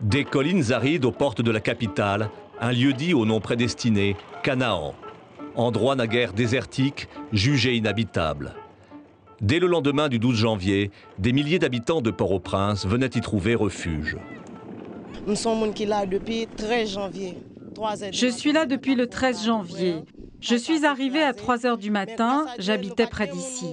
Des collines arides aux portes de la capitale, un lieu-dit au nom prédestiné, Canaan. Endroit naguère désertique, jugé inhabitable. Dès le lendemain du 12 janvier, des milliers d'habitants de Port-au-Prince venaient y trouver refuge. Nous sommes là depuis 13 janvier. Je suis là depuis le 13 janvier. Je suis arrivée à 3 heures du matin, j'habitais près d'ici.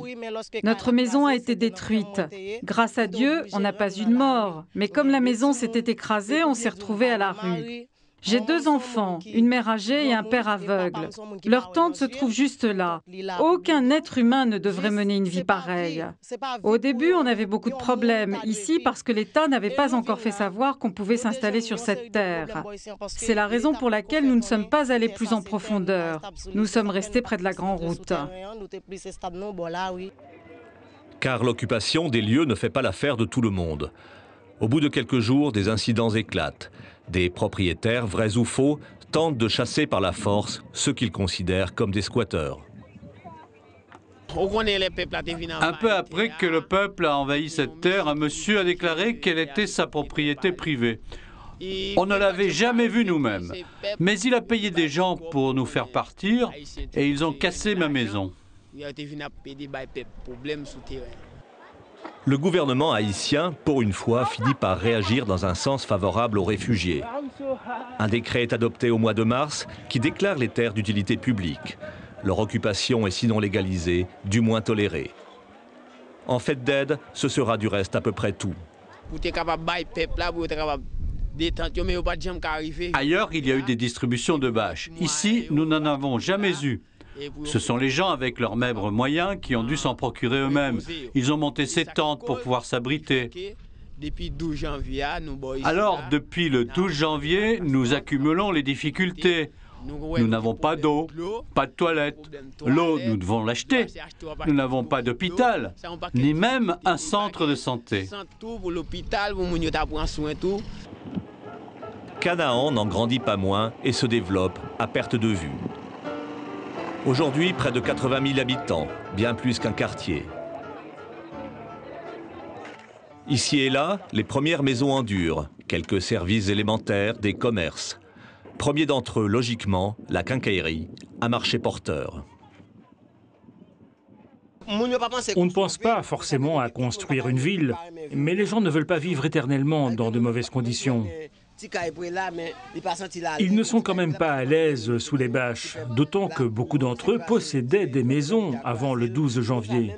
Notre maison a été détruite. Grâce à Dieu, on n'a pas eu de mort. Mais comme la maison s'était écrasée, on s'est retrouvés à la rue. J'ai 2 enfants, une mère âgée et un père aveugle. Leur tente se trouve juste là. Aucun être humain ne devrait mener une vie pareille. Au début, on avait beaucoup de problèmes ici parce que l'État n'avait pas encore fait savoir qu'on pouvait s'installer sur cette terre. C'est la raison pour laquelle nous ne sommes pas allés plus en profondeur. Nous sommes restés près de la grande route. Car l'occupation des lieux ne fait pas l'affaire de tout le monde. Au bout de quelques jours, des incidents éclatent. Des propriétaires, vrais ou faux, tentent de chasser par la force ceux qu'ils considèrent comme des squatteurs. Un peu après que le peuple a envahi cette terre, un monsieur a déclaré qu'elle était sa propriété privée. On ne l'avait jamais vu nous-mêmes, mais il a payé des gens pour nous faire partir et ils ont cassé ma maison. Le gouvernement haïtien, pour une fois, finit par réagir dans un sens favorable aux réfugiés. Un décret est adopté au mois de mars qui déclare les terres d'utilité publique. Leur occupation est sinon légalisée, du moins tolérée. En fait d'aide, ce sera du reste à peu près tout. Ailleurs, il y a eu des distributions de bâches. Ici, nous n'en avons jamais eu. Ce sont les gens avec leurs maigres moyens qui ont dû s'en procurer eux-mêmes. Ils ont monté ces tentes pour pouvoir s'abriter. Alors, depuis le 12 janvier, nous accumulons les difficultés. Nous n'avons pas d'eau, pas de toilettes. L'eau, nous devons l'acheter. Nous n'avons pas d'hôpital, ni même un centre de santé. Canaan n'en grandit pas moins et se développe à perte de vue. Aujourd'hui, près de 80 000 habitants, bien plus qu'un quartier. Ici et là, les premières maisons en dur, quelques services élémentaires, des commerces. Premier d'entre eux, logiquement, la quincaillerie, un marché porteur. On ne pense pas forcément à construire une ville, mais les gens ne veulent pas vivre éternellement dans de mauvaises conditions. Ils ne sont quand même pas à l'aise sous les bâches, d'autant que beaucoup d'entre eux possédaient des maisons avant le 12 janvier.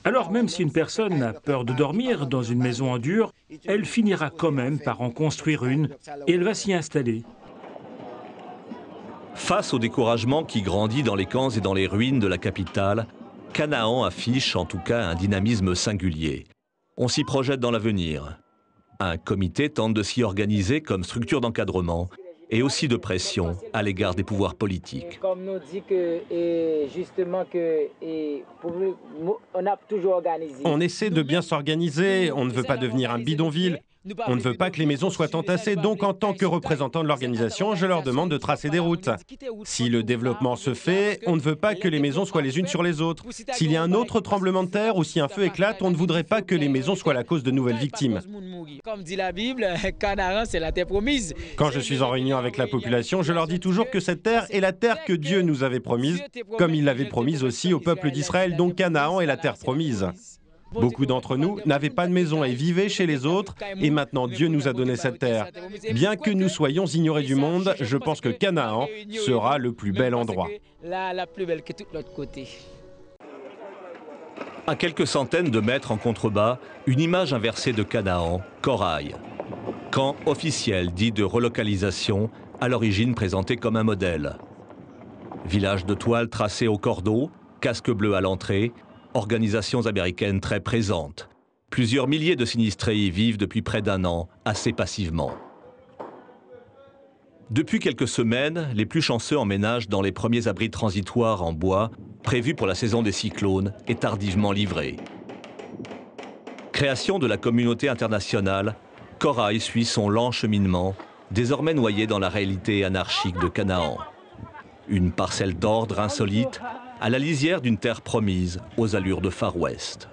Alors même si une personne a peur de dormir dans une maison en dur, elle finira quand même par en construire une et elle va s'y installer. Face au découragement qui grandit dans les camps et dans les ruines de la capitale, Canaan affiche en tout cas un dynamisme singulier. On s'y projette dans l'avenir. Un comité tente de s'y organiser comme structure d'encadrement et aussi de pression à l'égard des pouvoirs politiques. Comme nous dit que, justement, on a toujours organisé. On essaie de bien s'organiser, on ne veut pas devenir un bidonville. On ne veut pas que les maisons soient entassées, donc en tant que représentant de l'organisation, je leur demande de tracer des routes. Si le développement se fait, on ne veut pas que les maisons soient les unes sur les autres. S'il y a un autre tremblement de terre ou si un feu éclate, on ne voudrait pas que les maisons soient la cause de nouvelles victimes. Comme dit la Bible, Canaan, c'est la terre promise. Quand je suis en réunion avec la population, je leur dis toujours que cette terre est la terre que Dieu nous avait promise, comme il l'avait promise aussi au peuple d'Israël, donc Canaan est la terre promise. Beaucoup d'entre nous n'avaient pas de maison et vivaient chez les autres, et maintenant Dieu nous a donné cette terre. Bien que nous soyons ignorés du monde, je pense que Canaan sera le plus bel endroit. La plus belle que tout l'autre côté. À quelques centaines de mètres en contrebas, une image inversée de Canaan, Corail. Camp officiel dit de relocalisation, à l'origine présenté comme un modèle. Village de toile tracé au cordeau, casque bleu à l'entrée, organisations américaines très présentes. Plusieurs milliers de sinistrés y vivent depuis près d'1 an, assez passivement. Depuis quelques semaines, les plus chanceux emménagent dans les premiers abris transitoires en bois, prévus pour la saison des cyclones et tardivement livrés. Création de la communauté internationale, Corail suit son lent cheminement, désormais noyé dans la réalité anarchique de Canaan. Une parcelle d'ordre insolite, à la lisière d'une terre promise aux allures de Far West.